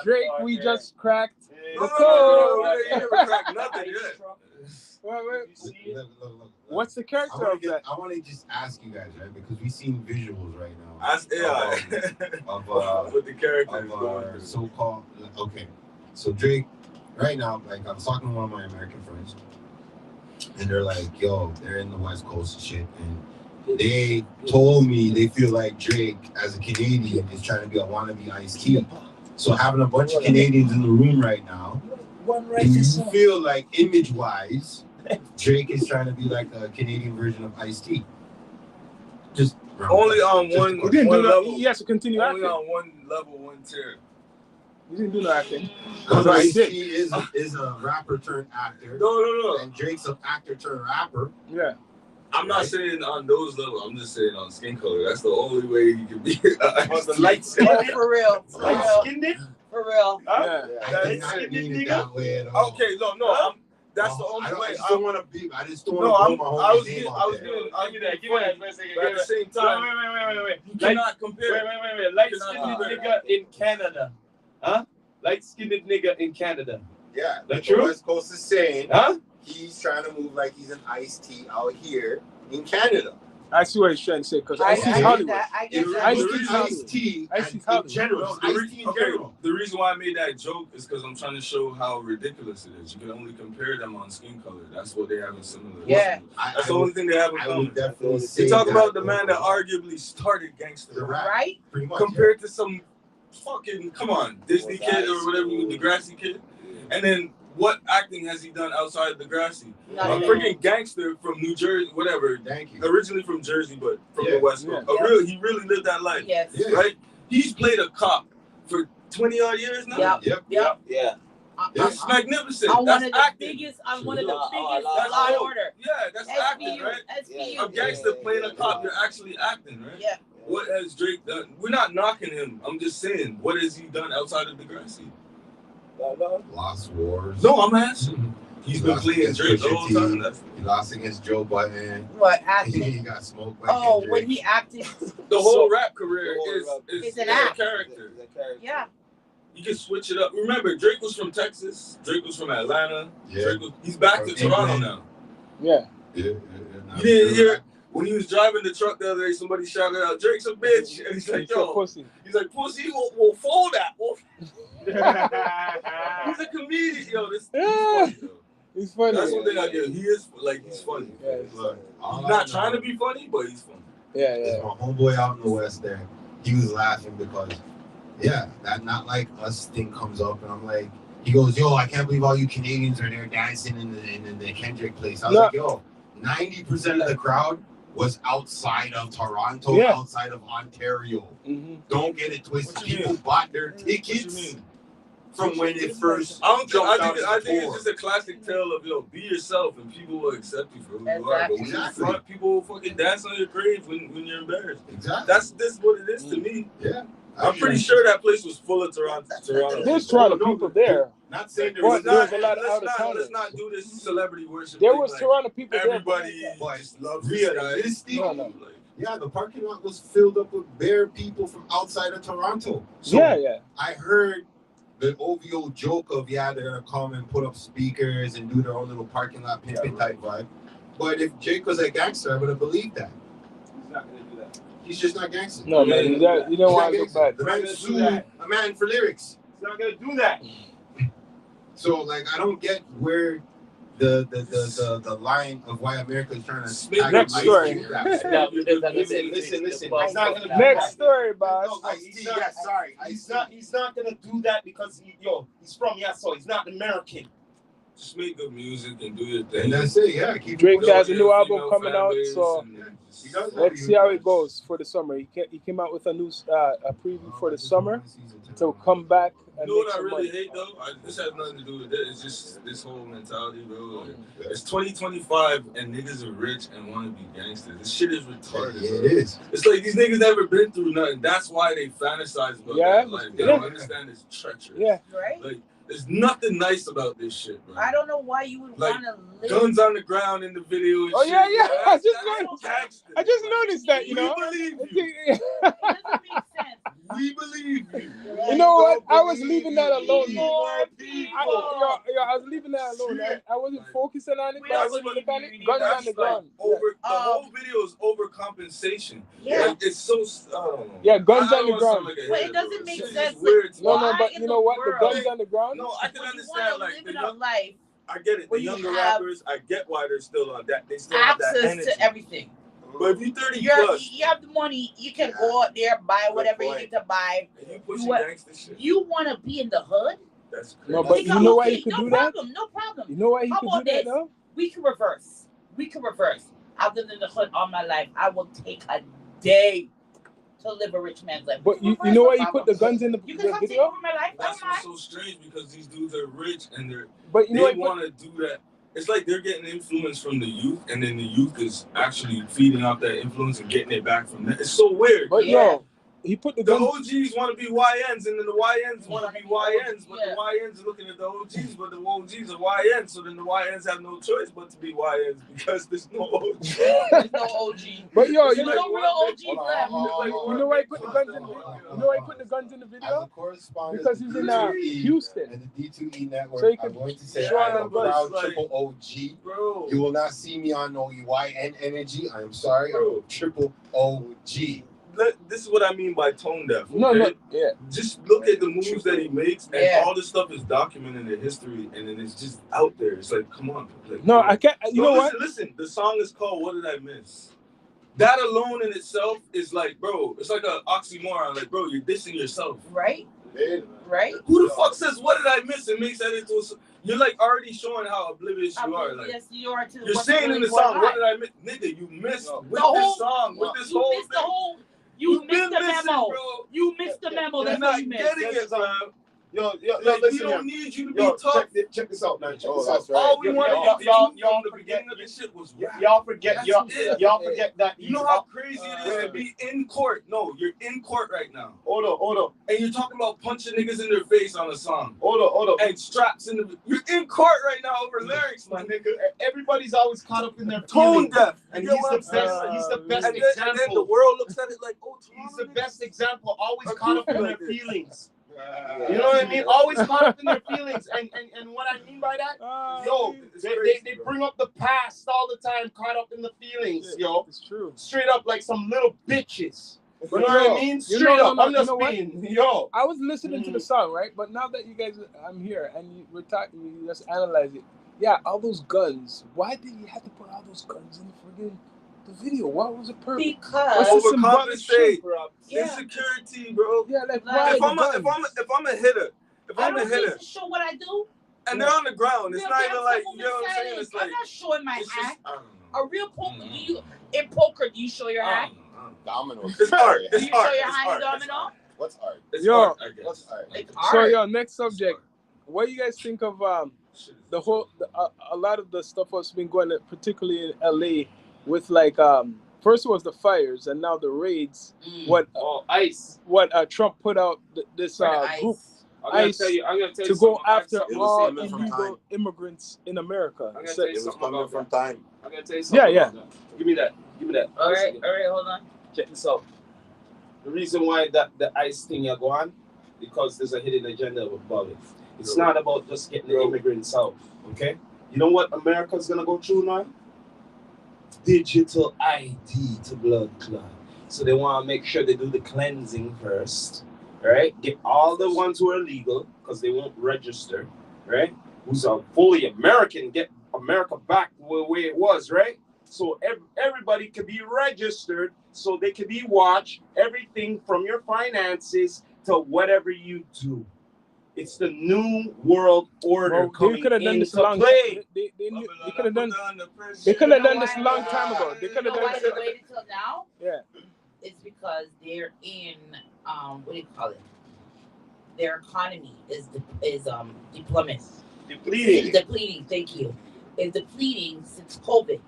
S1: Drake, we just cracked the
S3: code.
S1: No,
S3: you never cracked nothing yet.
S1: Wait. What's the character of that?
S5: I want to just ask you guys, right? Because we've seen visuals right now.
S3: Ask AI. Of what the character is going through.
S5: So-called, okay. So Drake, right now, like I was talking to one of my American friends, and they're like, yo, they're in the West Coast and shit, and they told me they feel like Drake, as a Canadian, is trying to be a wannabe Ice-T. So having a bunch of Canadians in the room right now, do you feel like image-wise, Drake is trying to be like a Canadian version of Ice-T? Just
S3: only on one level.
S1: He has to continue
S3: only
S1: acting.
S3: On one level, one tier.
S1: He didn't do no acting.
S5: Because Ice-T is a rapper turned actor.
S3: No.
S5: And Drake's an actor turned rapper.
S1: Yeah.
S3: I'm not saying on those levels. I'm just saying on skin color. That's the only way he can be.
S2: The light skin.
S4: For real.
S2: Light skinned it?
S4: For real.
S1: Yeah.
S5: I didn't mean it that way at all.
S3: Okay, no. That's the only way.
S5: I just don't want to be. I just don't want to put my whole name out there.
S3: I'll give that for a second. But at the same time,
S2: wait.
S3: You cannot compare.
S2: Wait. Light skinned nigga in Canada. Huh? light-skinned nigga in Canada.
S5: Yeah,
S2: That
S5: like
S2: true?
S5: the West Coast is saying,
S2: Huh?
S5: he's trying to move like he's an iced tea out here in Canada.
S1: I see what he's trying to say because
S4: I
S1: Ice T's
S4: get
S1: Hollywood.
S4: that. I get
S5: It's
S4: that.
S5: iced tea
S1: Ice Tea's
S5: in
S1: Hollywood.
S5: general.
S3: No,
S5: Iced tea in general.
S3: the reason why I made that joke is because I'm trying to show how ridiculous it is. You can only compare them on skin color. That's what they have in similar.
S4: Yeah.
S3: That's the only thing they have in
S5: I
S3: common.
S5: would definitely say
S3: You talk about the
S5: that
S3: man that arguably started gangster
S5: The
S3: rap,
S5: rap.
S4: Right?
S5: pretty much.
S3: compared to some fucking, come on, Disney kid or whatever, Degrassi kid. And then what acting has he done outside of Degrassi? A
S4: Nothing.
S3: freaking gangster from New Jersey, whatever.
S5: Thank you.
S3: Originally from Jersey, but from
S5: Yeah.
S3: the West Coast.
S4: Yeah.
S3: He really lived that life,
S4: Yes.
S5: Yeah.
S3: right? He's played a cop for 20 odd years now.
S4: Yep.
S5: Yep.
S2: Yeah.
S3: That's magnificent.
S4: I'm
S3: That's
S4: one of the
S3: acting.
S4: biggest. I'm one of the
S2: Law-
S4: biggest
S2: law-
S4: Law and
S3: dope.
S4: Order.
S3: Yeah, that's acting,
S4: SVU.
S3: right?
S4: SVU.
S3: A gangster playing a cop, you're actually acting, right?
S4: Yeah.
S3: What has Drake done? We're not knocking him. I'm just saying, what has he done outside of Degrassi?
S5: Lost Wars.
S3: No, I'm asking. He's been
S5: Lost
S3: playing
S5: against
S3: Drake the
S5: Pusha
S3: whole
S5: T.
S3: time. That's
S5: He lost against Joe Budden.
S4: What
S5: He
S4: acting?
S5: got smoked by
S4: Oh,
S5: Kendrick.
S4: when he acted.
S3: the whole rap career
S2: the whole
S3: is
S2: rap-
S4: It's an
S3: a
S4: act.
S3: character.
S4: Yeah.
S3: You can switch it up. Remember, Drake was from Texas. Drake was from Atlanta.
S5: Yeah.
S3: He's back to
S5: From
S3: Toronto
S5: England.
S3: now.
S1: Yeah.
S3: You didn't hear when he was driving the truck the other day. Somebody shouted out, "Drake's a bitch," and he's like,
S1: He's a
S3: "Yo."
S1: pussy.
S3: He's like, "Pussy, we'll fold that." He's a comedian, yo. He's funny, yo.
S1: He's funny.
S3: That's one thing I get. He is he's funny.
S1: Yeah,
S5: Look, all
S3: He's
S5: I
S3: not
S5: know
S3: trying to be funny, but he's funny.
S1: Yeah,
S5: is
S1: yeah.
S5: my homeboy out in the West there. He was laughing because, yeah, that Not Like Us thing comes up, and I'm like, he goes, "Yo, I can't believe all you Canadians are there dancing in the Kendrick place." I was
S1: No.
S5: like, "Yo, 90% of the crowd was outside of Toronto,
S1: Yeah.
S5: outside of Ontario.
S1: Mm-hmm.
S5: Don't get it twisted.
S3: What you
S5: People
S3: mean?
S5: bought their
S3: What you
S5: tickets
S3: mean?
S5: from when it first
S3: I don't think.
S5: jumped
S3: I
S5: out
S3: think,
S5: of
S3: I
S5: the
S3: think
S5: door.
S3: it's just a classic tale of be yourself and people will accept you for who you are. But when you're in
S5: Exactly.
S3: front, people will fucking dance on your grave when you're embarrassed.
S5: Exactly.
S3: That's what it is to me.
S5: Yeah.
S3: I'm pretty sure that place was full of Toronto.
S1: There's Toronto people there.
S5: Not saying there
S1: But
S5: was
S1: there's a lot of out-of-towners.
S3: Let's not do this celebrity worship.
S1: There
S3: thing,
S1: was
S3: like,
S1: Toronto people there.
S3: everybody
S5: But
S3: just loves this guy.
S5: realistic.
S1: No.
S3: Like,
S5: Yeah, the parking lot was filled up with bare people from outside of Toronto. So
S1: Yeah.
S5: I heard the OVO joke of, yeah, they're gonna come and put up speakers and do their own little parking lot pimping type vibe. But if Jake was a gangster, I would have believed that.
S2: He's not gonna do that.
S5: He's just not gangster.
S1: No, man, you don't
S5: He's
S1: want
S5: not
S1: to look
S5: gangster.
S1: bad.
S5: The man
S2: He's not
S5: sued
S2: gonna do that.
S5: a man for lyrics.
S2: He's not gonna do that.
S5: So like I don't get where the line of why America is trying to act
S1: Next
S5: like
S1: story.
S5: ice cream rap.
S2: Listen. He's not gonna do
S1: Next
S2: that.
S1: story, boss.
S5: No, Ice-T, yeah, sorry.
S2: He's not gonna do that because he's from Yasso. He's not American.
S3: just make good music and do your thing.
S5: And that's it, yeah. Keep
S1: Drake
S5: pushing.
S1: has a new album
S3: Female
S1: coming
S3: fan
S1: out,
S3: base
S1: so
S3: and just-
S5: He does.
S1: let's see how it goes for the summer. He came out with a new a preview for the summer to come back and
S3: You know
S1: make
S3: what I
S1: some
S3: really
S1: money.
S3: hate though? This has nothing to do with it. It's just this whole mentality, bro. Like, it's 2025 and niggas are rich and want to be gangsters. This shit is retarded.
S5: Yeah,
S3: bro.
S5: it is.
S3: It's like these niggas never been through nothing. That's why they fantasize about
S1: Yeah.
S3: that. Like they
S1: Yeah.
S3: don't understand it's treacherous.
S1: Yeah.
S4: Right?
S3: Like there's nothing nice about this shit, bro.
S4: I don't know why you would
S3: Like,
S4: want to live.
S3: Guns on the ground in the video. And
S1: Oh,
S3: shit.
S1: yeah, yeah.
S3: That's-
S1: I just
S3: that's
S1: noticed-
S3: gangster.
S1: I just noticed that, you
S3: We
S1: know.
S3: believe you.
S4: It doesn't make sense.
S3: We believe you.
S1: You know what? I was leaving that alone.
S2: More
S1: I
S2: people.
S1: was leaving that alone. I wasn't focusing on it. But I
S3: That's
S1: was
S3: what
S1: looking at it.
S3: you
S1: Guns
S3: need.
S1: on the
S3: That's
S1: ground.
S3: like over the
S4: Yeah.
S3: whole video is overcompensation.
S4: Yeah.
S3: Like, it's so. I don't know.
S1: Yeah, guns
S3: I don't
S1: on the
S3: wanna
S1: ground.
S3: sound like a
S4: But it
S3: hater,
S4: doesn't
S3: bro.
S4: make
S3: Shit is
S4: sense.
S3: weird to
S1: No,
S3: me.
S1: no,
S4: Why
S1: but
S4: in
S1: you
S4: the
S1: know what?
S4: world?
S1: The guns on the ground.
S3: No, I can
S4: When you
S3: understand
S4: want to
S3: like
S4: live
S3: the
S4: in a
S3: young,
S4: life,
S3: I get it. The
S4: where you
S3: younger
S4: have
S3: rappers, I get why they're still on that. They still have that
S4: access
S3: energy.
S4: to everything.
S3: But if you're 30 plus
S4: You have the money. You can go out there, buy whatever you need to buy.
S3: and you pushing
S4: what-
S3: gangster shit,
S4: You want to be in the hood?
S3: that's crazy.
S1: No, but
S4: Think
S1: you
S4: I'm
S1: know why
S4: okay.
S1: he could
S4: no
S1: do that?
S4: problem, No problem.
S1: You know why he
S4: How
S1: could
S4: about
S1: do that,
S4: this?
S1: though?
S4: We can reverse. I've lived in the hood all my life. I will take a day to live a rich man's life.
S1: But
S4: We
S1: you
S4: can
S1: know
S4: reverse,
S1: why
S4: no
S1: he put the
S4: problem.
S1: guns in the
S4: You can come take
S1: video?
S4: over my life. I
S3: That's
S4: don't
S3: what's
S4: mind.
S3: so strange because these dudes are rich and
S1: But you know why
S3: they
S1: he put
S3: want to do that. It's like they're getting influence from the youth, and then the youth is actually feeding off that influence and getting it back from them. It's so weird.
S1: But
S4: Yeah.
S1: yo, he put the
S3: The
S1: gun.
S3: OGs want to be YNs, and then the YNs want to be YNs, but the YNs are looking at the OGs, but the OGs are YNs, so then the YNs have no choice but to be YNs because there's no OG.
S4: There's no OG.
S1: But yo,
S4: there's no real OGs left.
S1: You know why he put the guns in the video? You know why he put the guns in the video? Because he's in Houston.
S5: And the D2E network,
S1: So you
S5: I'm
S1: can
S5: going to say
S1: show
S5: I am a
S1: them guns,
S5: proud
S3: like,
S5: triple OG.
S3: Bro.
S5: You will not see me on no YN energy. I am sorry. I'm a triple OG.
S3: This is what I mean by tone deaf. Okay?
S1: No, yeah.
S3: Just look at the moves that he makes, and all this stuff is documented in history, and then it's just out there. It's like, come on. Like,
S1: no, I can't. You know
S3: listen,
S1: what?
S3: Listen, the song is called "What Did I Miss." That alone in itself is like, bro, it's like an oxymoron. Like, bro, you're dissing yourself.
S4: Right. Right.
S3: Who the fuck says "What did I miss" and makes that into a song? You're like already showing how oblivious you are. Like,
S4: yes, you are to
S3: you're saying in the song, "What did I miss?" Nigga, you missed with this song, with this whole thing.
S4: You missed the memo.
S3: Bro.
S4: You missed the memo. That's
S3: not
S4: what you missed.
S3: getting it, man.
S2: Yo,
S3: Like,
S2: listen
S3: we don't
S2: here.
S3: need you to be tough.
S2: Check this out, man. Check
S5: Oh,
S2: this out.
S5: that's right.
S3: All we wanted to do
S2: y'all
S3: from the
S2: forget
S3: beginning of this shit was rap.
S2: Y'all forget
S3: That's
S2: y'all
S3: it.
S2: forget that.
S3: You know how crazy it is to be in court? No, you're in court right now.
S2: Hold on.
S3: And you're talking about punching niggas in their face on a song.
S2: Hold on.
S3: And straps in the... You're in court right now over lyrics, my nigga.
S2: Everybody's always caught up in their
S3: Tone
S2: feelings.
S3: deaf.
S2: And
S3: You
S2: he's
S3: know
S2: the
S3: what I'm
S2: best.
S3: saying?
S2: He's the best
S3: And then the
S2: example.
S3: world looks at it like, oh,
S2: He's
S3: Toronto
S2: the best example. Always
S3: Are
S2: caught up in
S3: goofy
S2: their
S3: like this.
S2: feelings. You know what I mean? Always caught up in their feelings. And what I mean by that, yo, they bring up the past all the time, caught up in the feelings, yo.
S1: It's true.
S2: Straight up like some little bitches. You know what I mean? Straight up. I'm just being, yo.
S1: I was listening to the song, right? But now that you guys, I'm here and we're talking, you just analyze it. Yeah, all those guns. Why did you have to put all those guns in the video? What was the purpose?
S4: Because
S3: overcompensate.
S4: Yeah.
S3: Insecurity, bro.
S1: Yeah, like
S3: If
S1: why
S3: I'm
S1: the guns?
S3: if I'm a hitter,
S4: I don't need to show what I do.
S3: and they're on the ground, it's
S4: Real
S3: not even
S4: damn
S3: like,
S4: simple
S3: you know what I'm saying?
S4: saying.
S3: It's like,
S4: I'm not showing my
S3: it's just,
S4: act.
S3: I don't know.
S4: A real poker, in poker, do you show your act?
S5: Dominoes.
S3: It's art.
S4: Do
S3: It's
S4: you
S3: art.
S4: show your
S3: It's
S4: hand
S3: art.
S4: in
S3: It's
S4: domino?
S3: art.
S5: What's art?
S3: It's
S1: Yo.
S3: art, I guess.
S5: What's art?
S4: It's
S1: So,
S4: art.
S1: next subject. What do you guys think of the whole? A lot of the stuff that's been going, particularly in LA, with like first was the fires and now the raids. What
S2: ICE.
S1: What Trump put out this group
S2: I'm gonna
S1: ICE
S2: tell you
S1: to go after
S5: It was
S1: all
S5: coming from
S1: illegal
S5: time.
S1: immigrants in America.
S2: I'm gonna
S1: So-
S2: tell you
S5: It was
S2: something
S5: coming
S2: about
S5: from
S2: that.
S5: time.
S2: I'm gonna tell you something.
S1: Yeah.
S2: About that. Give me that.
S4: All right, hold on.
S2: Check this out. The reason why the ICE thing you go on, because there's a hidden agenda about it. It's not about just getting the immigrants out, okay? You know what America's gonna go through now? Digital ID to blood clot. So they want to make sure they do the cleansing first, right? Get all the ones who are legal, because they won't register, right? Who's are fully American, get America back the way it was, right? So everybody can be registered, so they can be watched, everything from your finances to whatever you do. It's the new world order
S1: Well,
S2: coming
S1: they could have done this
S2: into
S1: long.
S2: play.
S1: They could have done. They could have done this a long time ago. They could
S4: You
S1: have
S4: know
S1: done
S4: why
S1: this.
S4: they waited till now?
S1: Yeah.
S4: It's because they're in what do you call it? Their economy is depleting. Depleting. Thank you. Is depleting since COVID.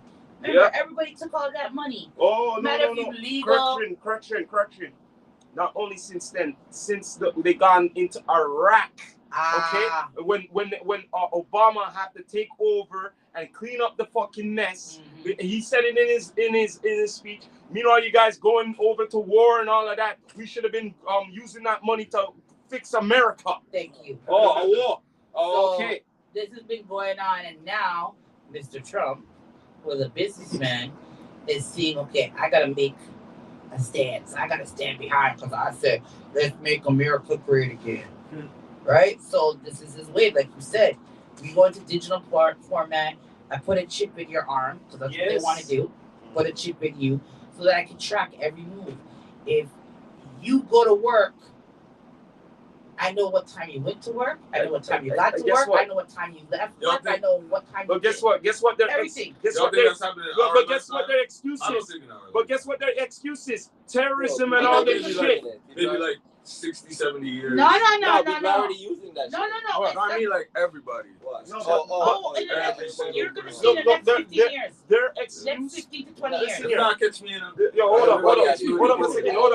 S4: Remember, everybody took all that money.
S2: Oh,
S4: Matter
S2: no.
S4: if you legal.
S2: Correction. Not only since then, since they gone into Iraq. Okay, when Obama had to take over and clean up the fucking mess, he said it in his speech. Meanwhile, you guys going over to war and all of that. We should have been using that money to fix America.
S4: Thank you.
S2: Oh,
S4: So,
S2: okay.
S4: This has been going on, and now Mr. Trump, who is a businessman, is seeing, okay, I gotta make a stance. I gotta stand behind, because I said, let's make America great again. Right? So this is his way, like you said. We go into digital format. I put a chip in your arm, because that's what they want to do. Put a chip in you, so that I can track every move. If you go to work, I know what time you went to work. I know what time you got to work. I know what time you left work. I know what time.
S2: But guess what? Guess what?
S4: Everything.
S2: Guess what their excuse is? But guess what their excuse is? Terrorism and all this shit.
S3: They be like, 60, 70 years.
S4: No.
S6: We're already using that.
S4: No.
S3: I mean, like everybody.
S4: You're gonna see the next 15 years.
S2: They're
S4: Next 15 to 20 years.
S3: If not, catch me in a...
S2: Yo, hold up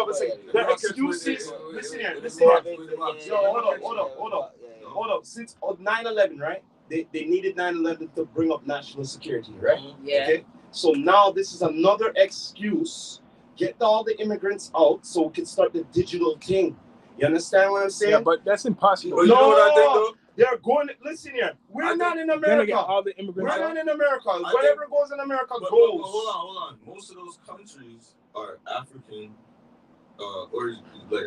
S2: a second. Their excuses. Listen here. Yo, hold up. Since 9/11, right? They needed 9/11 to bring up national security, right?
S4: Yeah.
S2: Okay. So now this is another excuse. Get all the immigrants out so we can start the digital thing. You understand what I'm saying?
S1: Yeah, but that's impossible.
S3: But you know what I think, though?
S2: They're going. Listen here. We're not in
S1: Gonna
S2: America.
S1: get all the immigrants
S2: We're
S1: out.
S2: not in America. Whatever goes in America
S3: But
S2: goes.
S3: hold on. Most of those countries are African,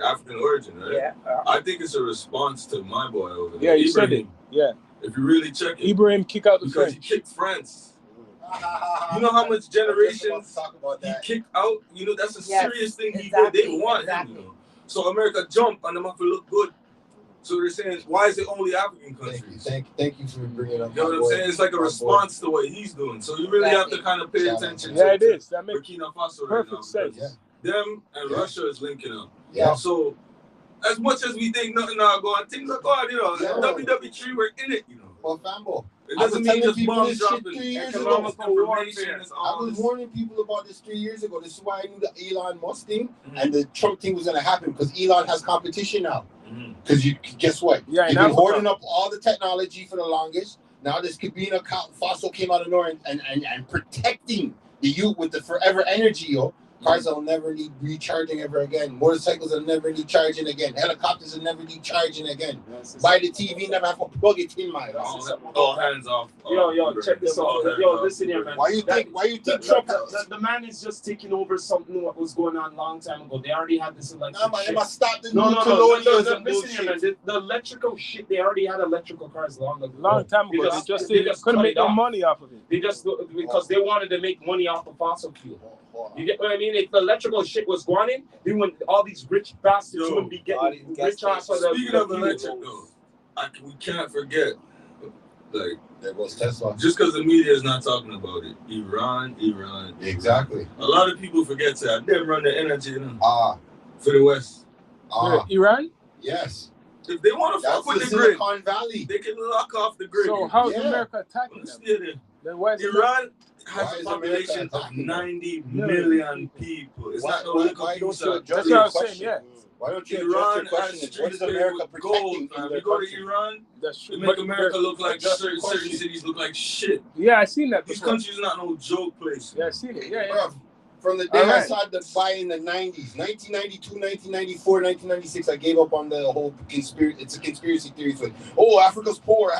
S3: African origin, right?
S4: Yeah.
S3: I think it's a response to my boy over there.
S1: Yeah, you said it. Yeah.
S3: If you really check it,
S1: Ibrahim kick out the
S3: because
S1: French.
S3: he kicked France. You know how much generations
S5: talk about
S3: he
S5: that.
S3: kicked out? You know, that's a
S4: Yes,
S3: serious thing
S4: exactly,
S3: he did. They want him, you know. So America jump and them have to look good. So they're saying, why is it only African countries?
S5: Thank you for bringing up.
S3: You know what I'm saying? It's like a response to what he's doing. So you really have to kind of pay attention
S1: Yeah,
S3: to
S1: it is. That makes
S3: Burkina Faso right now.
S1: perfect sense.
S5: Yeah.
S3: Them and Russia is linking up.
S5: Yeah.
S3: So as much as we think nothing now go on, things are going, you know.
S5: Yeah.
S3: WWE, we're in it, you know.
S5: Well, Fambo,
S3: It
S5: I was
S3: doesn't
S5: telling
S3: mean just
S5: people
S3: bombs
S5: this shit
S3: dropping.
S5: 3 years ago.
S3: Economical warfare.
S5: I was warning people about this 3 years ago. This is why I knew the Elon Musk thing
S3: Mm-hmm.
S5: and the Trump thing was going to happen because Elon has competition now.
S3: Mm-hmm.
S5: Because you guess what?
S1: Yeah,
S5: You've been hoarding up all the technology for the longest. Now this Cabina fossil came out of nowhere and protecting the youth with the forever energy, yo. Cars will never need recharging ever again. Motorcycles will never need charging again. Helicopters will never need charging again. Buy the TV, never have to plug it in, my
S3: All hands off.
S2: Yo, check this out. Yo, listen here, man.
S5: Why you think Trump
S2: the man is just taking over something what was going on a long time ago. They already had this electric
S5: Nah, man, they
S2: shit.
S5: must stop the
S2: No,
S5: colonialism and
S2: listen here, man.
S5: bullshit.
S2: The electrical shit, they already had electrical cars long ago.
S1: Long time ago. They just couldn't make no money off of it.
S2: They just, because they wanted to make money off of fossil fuel. You get what I mean? If the electrical shit was going in, they wouldn't, all these rich bastards wouldn't be getting rich off of the.
S3: Speaking of electric, though, we can't forget, like,
S5: There goes Tesla.
S3: just because the media is not talking about it, Iran.
S5: Exactly.
S3: A lot of people forget that they run the energy, you know, for the West.
S1: Iran?
S5: Yes.
S3: If they want to
S5: That's
S3: fuck with
S5: the
S3: the grid,
S5: Silicon Valley.
S3: they can lock off the grid.
S1: So how's
S5: Yeah.
S1: America attacking them?
S3: Iran
S1: Then why is
S3: has
S5: Why
S3: a
S5: is
S3: population
S5: America
S3: of
S5: attacking
S3: 90 million people. It's not no
S5: Why
S3: little
S5: don't you
S3: people.
S5: address
S1: That's
S5: your
S1: what I was saying,
S5: question?
S1: yeah.
S5: Why don't you address
S3: Iran
S5: your question?
S3: has
S5: What is
S3: streets
S5: America
S3: with
S5: protecting
S3: gold.
S5: in
S3: If
S5: their
S3: you go to
S5: country?
S3: Iran,
S1: That's true.
S3: they make America look like
S5: Just
S3: certain
S5: question.
S3: cities look like shit.
S1: Yeah, I seen that
S3: These
S1: before.
S3: countries are not no joke place.
S1: Yeah, I seen it. Yeah.
S5: Bruh, from the day
S1: All
S5: I
S1: right.
S5: started to buy in the 90s, 1992, 1994, 1996, I gave up on the whole conspiracy. It's a conspiracy theory. Like, oh, Africa's poor.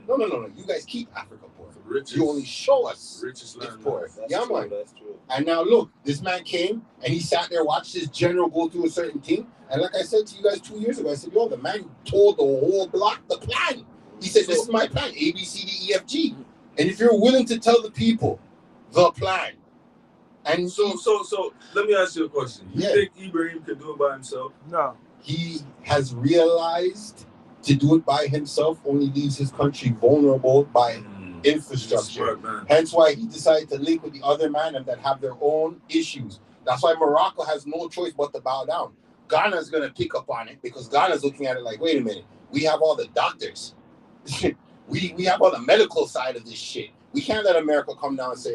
S5: No. You guys keep Africa poor.
S3: Richest,
S5: You only show us
S3: richest
S5: it's
S3: land.
S5: poor.
S6: That's
S5: Yeah,
S6: true,
S5: man.
S6: that's true.
S5: And now look, this man came and he sat there, watched this general go through a certain thing. And like I said to you guys 2 years ago, I said, yo, the man told the whole block the plan. He said, this is my plan, A, B, C, D, E, F, G. And if you're willing to tell the people the plan, and
S3: So let me ask you a question. You
S5: Yeah.
S3: think Ibrahim could do it by himself?
S1: No.
S5: he has realized to do it by himself only leaves his country vulnerable by infrastructure.
S3: Smart man.
S5: Hence why he decided to link with the other man and that have their own issues. That's why Morocco has no choice but to bow down. Ghana's going to pick up on it because Ghana's looking at it like, wait a minute, we have all the doctors. we have all the medical side of this shit. We can't let America come down and say,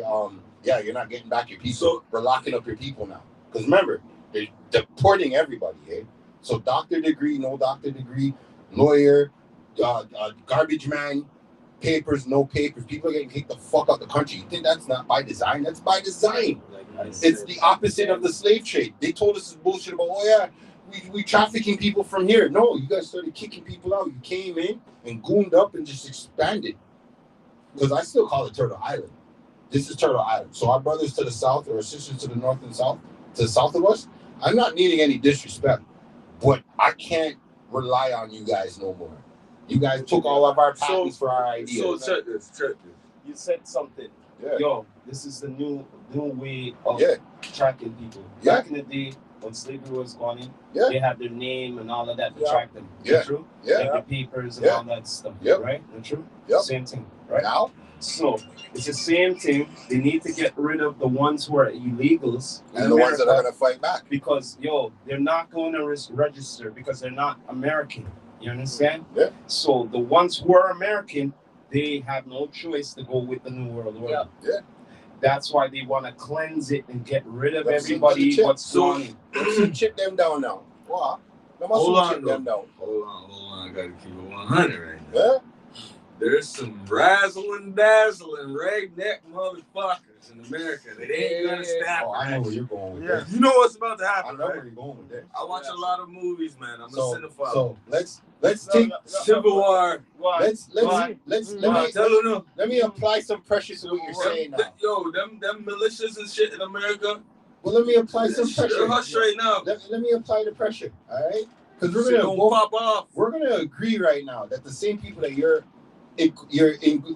S5: yeah, you're not getting back your people.
S3: So-
S5: we're locking up your people now. Because remember, they're deporting everybody, eh? So doctor degree, no doctor degree, lawyer, garbage man, papers, no papers. People are getting kicked the fuck out the country. You think that's not by design? That's by design. It's the opposite of the slave trade. They told us this bullshit about, oh yeah, we trafficking people from here. No, you guys started kicking people out. You came in and gooned up and just expanded. Because I still call it Turtle Island. This is Turtle Island. So our brothers to the south or our sisters to the north and south, to the south of us, I'm not needing any disrespect, but I can't rely on you guys no more. You guys took all of our patents for our ideas.
S3: So check this.
S2: You said something.
S5: Yeah.
S2: Yo, this is the new way of
S5: Yeah.
S2: tracking people.
S5: Yeah.
S2: Back in the day, when slavery was gone in,
S5: Yeah.
S2: they had their name and all of that to
S1: Yeah.
S2: track them.
S5: Yeah.
S2: True?
S5: Yeah.
S2: Like the papers and
S5: Yeah.
S2: all that stuff.
S5: Yep.
S2: Right? True?
S5: Yep.
S2: Same thing, right?
S5: Now,
S2: So it's the same thing. They need to get rid of the ones who are illegals in
S5: and the ones that are
S2: America
S5: going to fight back.
S2: because they're not going to register because they're not American. You understand?
S5: Yeah.
S2: So the ones who are American, they have no choice to go with the New World Order.
S5: Yeah.
S2: That's why they want to cleanse it and get rid of
S5: Let's
S2: everybody
S5: see,
S2: what's going.
S5: Chip them down now. Wow. They must
S3: Hold on,
S5: chip them down.
S3: Hold on. I gotta keep it 100 right now.
S5: Yeah.
S3: There's some razzling dazzling redneck motherfuckers in America that ain't gonna stop.
S5: Oh, I know where you're going with
S1: Yeah.
S5: this.
S3: You know what's about to
S5: I
S3: happen,
S5: know
S3: right?
S5: where you're going with this.
S3: I watch a lot of movies, man. I'm a cinephile.
S5: So let's take
S3: Civil War.
S5: let's let me apply some pressure to what you're saying now.
S3: Yo, them militias and shit in America.
S5: Well, let me apply some pressure.
S3: Hush right now.
S5: Let me apply the pressure. All right, because
S3: Shit don't pop off.
S5: we're gonna agree right now that the same people that you're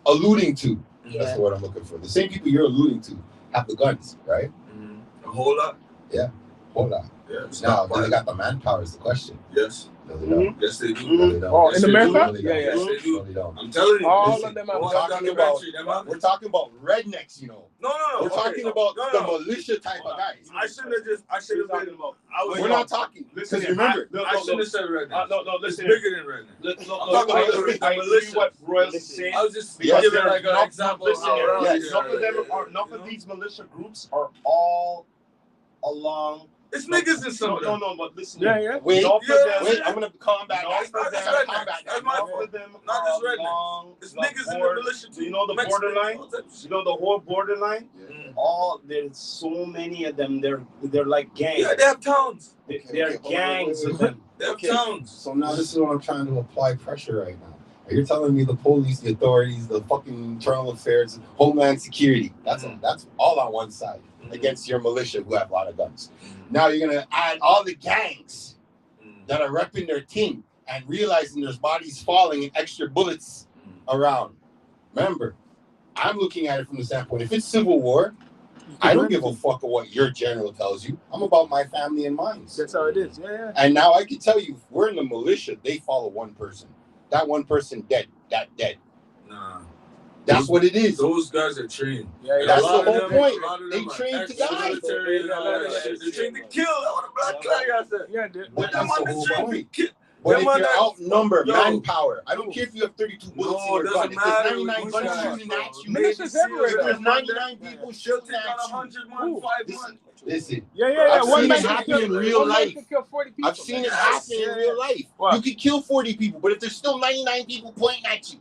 S5: alluding to.
S4: Yeah.
S5: That's the word I'm looking for. The same people you're alluding to have the guns, right?
S3: Mm-hmm. A whole lot.
S5: Hold on.
S3: Yeah. It's
S5: Now,
S3: not
S5: do they
S3: bad.
S5: got the manpower? Is the question.
S3: Yes.
S5: No, they don't.
S3: Yes, they do.
S5: No, they don't.
S1: Oh,
S3: Yes,
S1: in
S3: they do.
S1: America?
S5: No, they don't.
S1: Yeah, yeah.
S3: Yes, they do.
S5: No, they don't.
S3: I'm telling you.
S1: All
S3: listen,
S1: of them
S3: go
S1: are
S3: watch
S5: talking about-
S3: documentary, them are-
S5: We're talking about rednecks, you know.
S3: No.
S5: We're
S3: okay.
S5: talking about
S3: No,
S5: the
S3: no.
S5: militia type of guys.
S3: I should have been. I was
S5: We're not talking. Because remember,
S3: I shouldn't have said redneck.
S2: No,
S3: It's
S2: listen.
S3: bigger than redneck. I'm talking about the militia.
S2: What Royal is saying.
S3: I was just
S5: Yes,
S3: giving
S5: sir.
S3: like an example of how around
S5: Yes.
S3: here,
S2: Enough of them
S3: yeah,
S2: are enough
S3: you
S2: of
S3: know?
S2: these militia groups are all along.
S3: It's niggas in some of them.
S2: No, but listen.
S1: Yeah.
S5: wait,
S2: Enough of them.
S5: wait, I'm gonna combat that.
S3: It's not
S5: I'm
S3: just
S5: gonna
S3: rednecks.
S5: combat
S3: That's
S5: that.
S3: my
S2: Enough
S3: fault.
S2: of them
S3: Not just
S2: are
S3: rednecks.
S2: along
S3: It's
S2: the
S3: niggas in the
S2: board-
S3: militia too.
S2: You know the
S3: Mexicans,
S2: borderline?
S3: all that shit.
S2: You know the whole borderline? There's so many of them. They're like gangs.
S3: Yeah, they have towns.
S2: They're gangs of them.
S3: They have
S5: Okay.
S3: towns.
S5: So now this is what I'm trying to apply pressure right now. You're telling me the police, the authorities, the fucking internal affairs, Homeland Security. That's all on one side against your militia who have a lot of guns. Now you're gonna add all the gangs that are repping their team and realizing there's bodies falling and extra bullets around. Remember, I'm looking at it from the standpoint, if it's civil war, I don't give a fuck of what your general tells you. I'm about my family and mine.
S1: That's how it is. Yeah.
S5: And now I can tell you, if we're in the militia, they follow one person. That one person dead, that dead.
S3: Nah.
S5: That's what it is.
S3: Those guys are trained.
S1: Yeah.
S5: That's
S3: A lot
S5: the
S3: of
S5: whole
S3: them-
S5: point.
S3: a lot of
S5: They
S3: them are
S5: train to die.
S3: ex-military and all that shit. They're trained to kill. That's what a black guy said.
S1: Yeah, dude.
S5: But
S3: Them
S5: that's the
S3: on
S5: whole
S3: the train
S5: point.
S3: to kill.
S5: But
S3: Them
S5: if
S3: on
S5: you're
S3: that-
S5: outnumbered,
S3: Yo.
S5: manpower, I don't care if you have 32 bullets in
S3: No,
S5: your
S3: it
S5: gun.
S3: doesn't
S5: If there's
S3: matter.
S5: 99
S3: Which
S5: guns
S3: guy,
S5: shooting
S3: bro.
S5: at you,
S3: Navy
S1: Militia's
S3: SEALs,
S1: everywhere,
S5: if
S1: though.
S5: there's
S3: them on
S5: 99
S3: there,
S5: people
S3: she'll
S5: shooting
S3: take on
S5: at you.
S3: 100 man,
S1: Ooh.
S3: 5
S5: Listen,
S3: man.
S5: listen.
S1: Yeah.
S5: I've
S1: One
S5: seen
S1: man
S5: it
S1: can
S5: happen
S1: kill-
S5: in real
S1: one man
S5: life.
S1: can kill 40 people.
S5: I've seen it
S1: Yeah.
S5: happen in real life.
S1: What?
S5: You could kill 40 people, but if there's still 99 people pointing at you,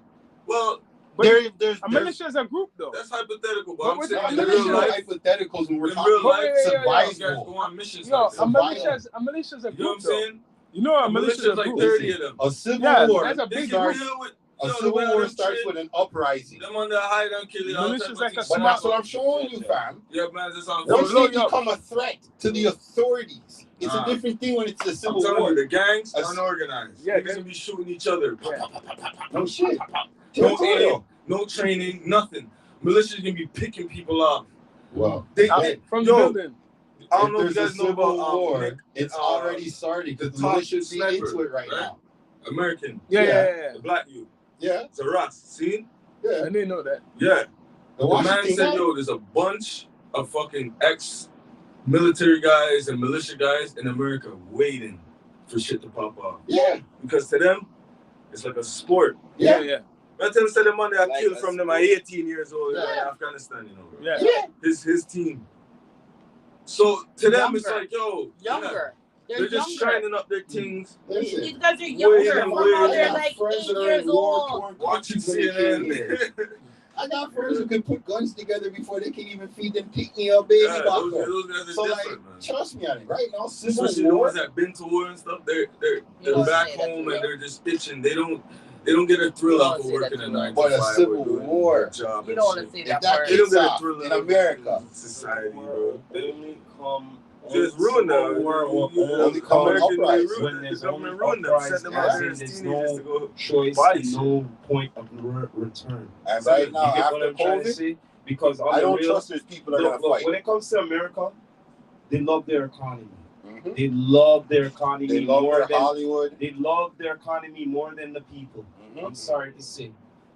S3: Well,
S1: But
S5: there's
S1: a militia is a group, though.
S3: that's hypothetical, but
S1: But
S3: I'm
S1: with
S3: saying
S1: the
S3: in
S5: there's
S3: real
S1: militia-
S5: no
S3: life,
S5: hypotheticals when we're
S3: in
S5: talking
S3: real
S5: about
S3: life,
S1: yeah.
S3: guys
S5: survival.
S3: go on missions
S1: Yo,
S3: like
S1: a
S3: that.
S1: militia is a
S3: You know what
S1: group,
S3: I'm
S1: though.
S3: saying?
S1: You know, a
S3: A
S1: militia is
S3: militia's
S1: a
S3: like
S1: group.
S3: 30 of them.
S5: A civil
S1: Yeah,
S5: war
S1: that's a
S3: They
S1: big
S3: can
S1: group.
S3: deal with
S5: A
S3: yo,
S5: civil
S3: the way
S5: war
S3: them
S5: starts
S3: train,
S5: with an uprising.
S3: them on the hide and kill you. all
S1: Militia's
S3: type of
S1: like a
S3: things.
S5: But
S1: small-
S5: that's what I'm showing you, fam.
S3: Yeah, man, that's on.
S5: Once
S1: Yo,
S5: they
S1: yo.
S5: become a threat to the authorities, it's
S3: Nah.
S5: a different thing when it's a
S3: I'm
S5: civil
S3: telling
S5: war.
S3: you, the gangs
S5: A-
S3: unorganized.
S1: Yeah,
S3: Niggas
S1: they-
S3: gonna be shooting each other.
S1: Yeah.
S5: No shit.
S3: No
S5: Territorial.
S3: aim, no training, nothing. Militia's gonna be picking people off.
S5: Well,
S3: They,
S1: From the
S3: yo,
S1: building.
S3: I don't
S5: if
S3: know if you
S5: there's a
S3: guys know
S5: civil
S3: about
S5: war,
S3: Nick,
S5: it's
S3: uh,
S5: already started because the
S3: top
S5: militia's be
S3: sniper,
S5: into it right
S3: right?
S5: now.
S3: American,
S1: Yeah.
S3: the black youth.
S5: Yeah,
S3: It's a Ras. See?
S5: yeah.
S1: I didn't know that.
S3: Yeah.
S5: The
S3: The man
S5: Washington
S3: said,
S5: guy?
S3: yo, there's a bunch of fucking ex-military guys and militia guys in America waiting for shit to pop off.
S5: Yeah,
S3: Because to them, it's like a sport.
S5: yeah,
S3: I tell them money I
S2: Like
S3: killed
S2: a
S3: from them at 18 years old
S5: Yeah.
S3: in Afghanistan, you know, bro.
S1: Yeah.
S5: yeah.
S3: His team. So to them, it's
S4: Younger.
S3: like, yo,
S4: Younger.
S3: they're just
S4: younger.
S3: shining up their things,
S5: Listen,
S4: These guys are
S3: Wait
S4: younger.
S3: and
S4: Come
S3: wait.
S4: on,
S5: I
S4: they're
S5: got
S4: like
S5: friends
S4: 8
S5: that are
S4: years
S5: in
S4: old.
S5: war-torn
S3: watching
S5: countries when they came here.
S3: CNN.
S5: I got friends who can put guns together before they can even feed them pick-me up baby
S3: Yeah,
S5: back there.
S3: those guys are
S5: So like,
S3: different, man.
S5: trust me on it. Right now, civil
S3: Especially the
S5: war.
S3: ones that been to war and stuff, they're
S4: don't
S3: back
S4: say that
S3: home
S4: to
S3: and
S4: them.
S3: they're just itching. They don't get a thrill
S4: You
S3: out
S4: don't
S3: of
S4: say
S3: working
S4: that
S3: a
S4: to
S3: 9
S4: them.
S3: to 5
S5: But a
S3: or
S5: civil
S3: doing
S5: war.
S3: their job
S4: You
S3: and
S4: don't want
S3: shit.
S4: to say
S5: If
S4: that
S5: that
S4: part.
S3: They don't
S5: kicks
S3: get a
S5: off
S3: thrill
S5: in
S3: out of
S5: America,
S3: society, bro.
S2: Only come
S3: Just ruin them.
S5: only come an
S3: American, they
S5: uprising.
S3: ruined
S2: when
S3: them. The
S2: there's
S3: government
S2: only
S3: ruined them. Sent them out
S2: uprising,
S3: there
S2: as
S3: as
S2: in
S3: teenagers
S2: there's
S3: to go.
S2: choice
S3: Body
S2: and no point of return.
S5: and right now,
S2: You get what
S5: after
S2: I'm trying to
S5: COVID,
S2: say? Because on
S5: I
S2: the
S5: don't
S2: real,
S5: trust there's people that are
S2: look,
S5: gonna
S2: look,
S5: fight.
S2: when it comes to America, they love their economy.
S5: Mhm.
S2: They love their economy
S5: They love
S2: more
S5: their
S2: than
S5: Hollywood.
S2: they love their economy more than the people.
S5: Mhm.
S2: I'm sorry to say.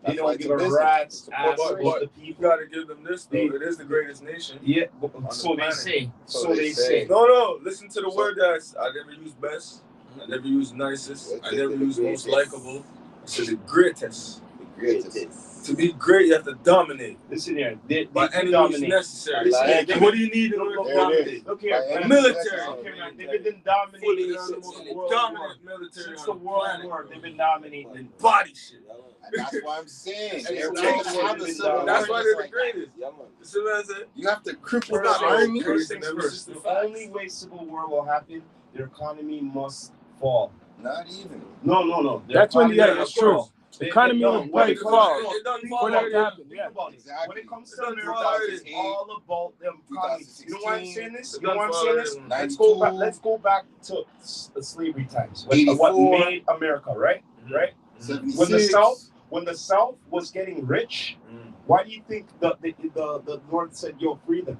S2: They
S5: That's why
S2: don't
S5: it's
S2: give
S5: a
S2: a
S5: business.
S2: rat's
S5: It's a
S2: ass
S5: corporation.
S2: about the
S3: You
S2: people.
S3: gotta give them this though.
S2: They-
S3: It is the greatest nation.
S2: Yeah,
S3: on
S2: so
S3: the
S2: they
S3: planet.
S2: say.
S5: So
S2: So
S5: they
S2: they
S5: say.
S2: say.
S3: No. Listen to the
S5: So-
S3: word that I never use best. I never use nicest.
S5: Let's
S3: I
S5: say
S3: never
S5: the
S3: use most
S5: greatest.
S3: likable. I said the greatest.
S5: The greatest.
S3: To be great, you have to dominate.
S2: Listen here. They
S3: By
S2: do
S3: any means
S2: necessary.
S3: necessary.
S2: Listen here,
S3: And what do you need in order to
S5: There it
S3: dominate?
S5: is.
S2: Look here,
S5: By
S2: man.
S5: any
S3: Military.
S5: necessary.
S2: Okay, man. They've been dominating
S3: Fully
S2: since the
S3: dominant
S2: World War.
S3: military
S2: Since
S3: on
S2: the World
S3: planet,
S2: War,
S3: bro.
S2: they've been dominating.
S3: And body shit.
S5: And that's why I'm saying.
S3: Hey,
S5: They're
S3: so
S5: trying
S3: that's
S5: to
S3: why
S5: have the
S2: they've been
S5: civil war.
S3: That's why
S5: just
S3: they're the
S5: like
S3: greatest.
S6: Yeah, man.
S3: You see what I said?
S5: You have to cripple
S2: First
S5: the
S2: things
S5: army.
S2: first things
S3: Never
S2: first.
S3: system
S2: The
S3: facts.
S2: only way civil war will happen, their economy must fall.
S5: Not even.
S2: No. Their
S1: That's when the
S2: economy
S1: yeah,
S2: must
S1: that's true.
S2: fall.
S1: The economy
S2: no,
S1: will
S2: when
S1: probably
S2: it comes
S1: fall
S2: to-
S3: It done
S2: think
S3: fall
S1: for that
S2: about
S1: to
S2: it.
S3: already.
S1: happen.
S2: Think
S1: Yeah.
S2: about it.
S5: Exactly.
S2: When it comes to
S3: It's done
S2: America,
S3: fall
S2: it's
S3: already.
S2: all about them economy. You know why I'm saying this? You know why I'm
S3: Done
S2: saying this?
S3: fall
S2: Let's
S5: 92.
S2: go back. Let's go back to the slavery times. What
S5: 84.
S2: made America, right?
S3: Mhm.
S2: Right.
S5: 76.
S2: When the South was getting rich,
S3: Mm.
S2: why do you think the North said, "Yo, free them"?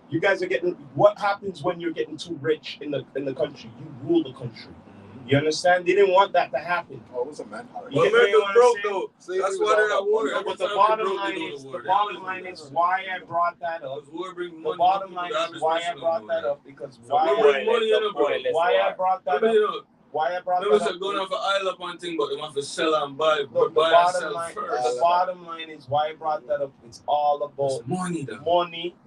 S2: You guys are getting. What happens when you're getting too rich in the country? You rule the country. You understand? They didn't want that to happen.
S5: Oh, it was a manpower.
S2: You
S3: Well,
S2: get what
S3: America's
S2: I'm
S3: broke
S2: saying?
S3: though.
S5: Slavery
S3: That's
S5: was
S3: why they're
S5: all
S3: at war.
S5: about
S3: Every
S2: But the
S3: time they
S2: bottom
S3: broke, they
S2: line
S3: go to
S2: is,
S3: war.
S2: the
S3: They
S2: bottom
S3: always
S2: line
S3: do
S2: is
S3: that.
S2: why I brought that up.
S3: Because war brings
S2: The
S3: money.
S2: bottom
S3: People,
S2: line
S3: the
S2: is
S3: average
S2: why I
S3: person
S2: brought
S3: don't
S2: that
S3: know
S2: up because
S3: So
S2: why
S3: we bring money in it, bro.
S2: I brought that
S3: Remember,
S2: up. Why I brought
S3: remember
S2: that
S3: said
S2: up.
S3: going off an isle up on thing, but they want to sell and buy,
S2: Look, the
S3: buy and
S2: bottom
S3: sell
S2: line,
S3: first.
S2: the bottom line is why I brought that up. It's all about
S3: It's money though.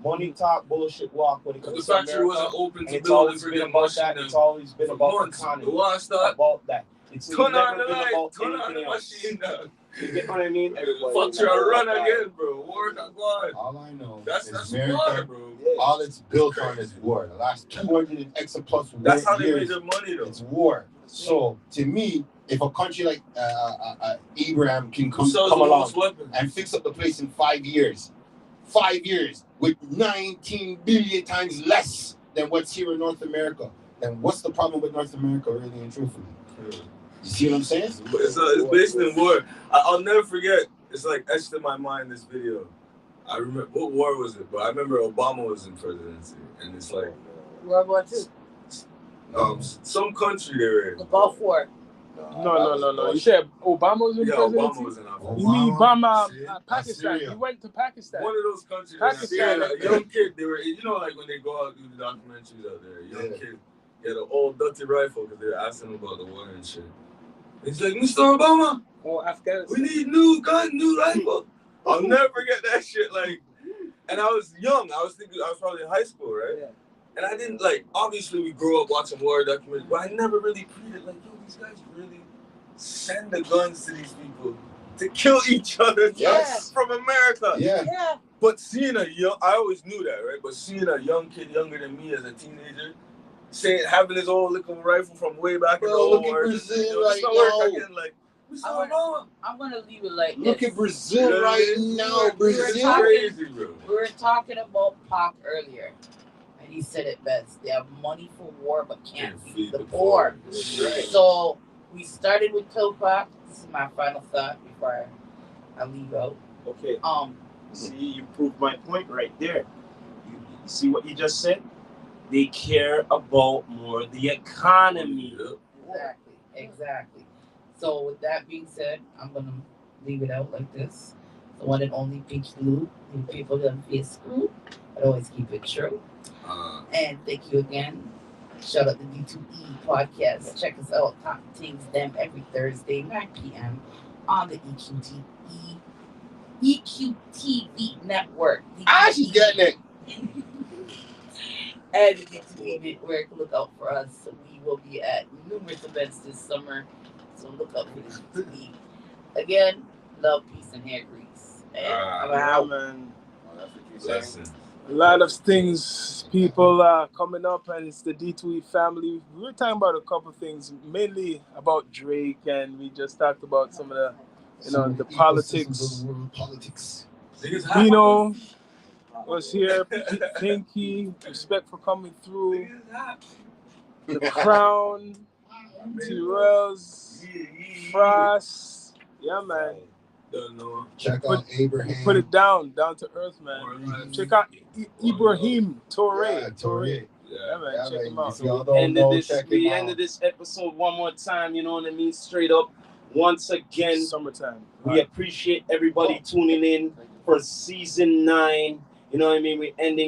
S2: money talk, bullshit walk when it
S3: Because
S2: comes
S3: the
S2: to
S3: factory
S2: America.
S3: wasn't open
S2: And
S3: to
S2: it's
S3: build
S2: always
S3: the
S2: been
S3: friggin'
S2: about
S3: machine
S2: that. It's always been
S3: for
S2: about
S3: months.
S2: economy.
S3: The war start.
S2: About that. It's
S3: Turn
S2: never
S3: on the
S2: been
S3: light.
S2: about
S3: Turn on the
S2: anything else.
S3: machine now.
S2: You get what I mean?
S3: Factory run again, bro. War got gone.
S5: All I know
S3: That's
S5: is
S3: war,
S5: America.
S3: bro.
S5: All it's built on is war. The last 200 and extra plus
S3: That's how they made
S5: years,
S3: their money though.
S5: it's war. So to me, if a country like Abraham can come along and fix up the place in 5 years, 5 years with 19 billion times less than what's here in North America, then what's the problem with North America, really and truthfully? You see what I'm saying?
S3: It's based in war. I'll never forget. It's like etched in my mind. This video. I remember what war was it, but I remember Obama was in presidency, and it's like
S4: World War II.
S3: some country they were in.
S4: The Gulf War.
S1: No. You said Obama was in presidency?
S3: Obama was in office.
S1: You mean Obama,
S5: See?
S1: Pakistan?
S5: Syria.
S1: He went to Pakistan.
S3: One of those countries.
S1: Pakistan.
S3: A young kid. They were, you know, like when they go out do the documentaries out there. A young kid. He had an old dirty rifle because they were asking him about the war and shit. He's like, Mr. Obama,
S1: Or Afghanistan.
S3: we need new gun, new rifle. I'll never forget that shit. Like, and I was young. I was thinking I was probably in high school, right?
S1: Yeah.
S3: And I didn't like. Obviously, we grew up watching war documentaries, but I never really treated like, yo, these guys really send the guns to these people to kill each other just from America.
S5: Yeah.
S4: Yeah.
S3: But seeing I always knew that, right? But seeing a young kid younger than me as a teenager, having his old little rifle from way back in the
S5: Bro,
S3: old
S5: look at
S3: war,
S5: Brazil right now.
S3: Like,
S4: I'm gonna leave it like
S5: Look
S4: this.
S5: at Brazil right now. Brazil.
S3: crazy, bro.
S4: We were talking about Pac earlier, and he said it best. They have money for war, but can't feed the poor.
S3: Right.
S4: So we started with Tupac. This is my final thought before I leave out.
S2: Okay. See, you proved my point right there. You see what you just said? They care about more the economy.
S4: Exactly. So with that being said, I'm gonna leave it out like this. The one and only Pinky Lou, and people don't feel screwed, but always keep it true. And thank you again. Shout out the D2E podcast. Check us out, Top Things Them, every Thursday, 9 p.m. on the EQTV network.
S5: She's getting it.
S4: And the D2E network, look out for us. So we will be at numerous events this summer. So look out for the D2E. Again, love, peace, and hair grease. And I'm out.
S1: Man.
S5: That's what you're saying.
S1: A lot of things, people coming up, and it's the D2E family. We were talking about a couple things, mainly about Drake, and we just talked about some of the, the politics.
S5: Politics.
S1: Pino was here, Pinky, respect for coming through. The Crown, T-Wells, Frost, yeah, man.
S3: Don't know.
S5: Check out Abraham.
S1: Put it down to earth, man. Check out Ibrahim Torre.
S5: Yeah, Torre.
S1: Yeah, man.
S5: Yeah,
S1: Check
S5: man.
S1: him out.
S5: If y'all
S2: We
S5: don't
S2: ended
S5: know,
S2: this.
S5: check
S2: We
S5: him
S2: ended
S5: out.
S2: this episode one more time. You know what I mean? Straight up. Once again,
S1: Summertime.
S2: we appreciate everybody tuning in for season 9. You know what I mean? We're ending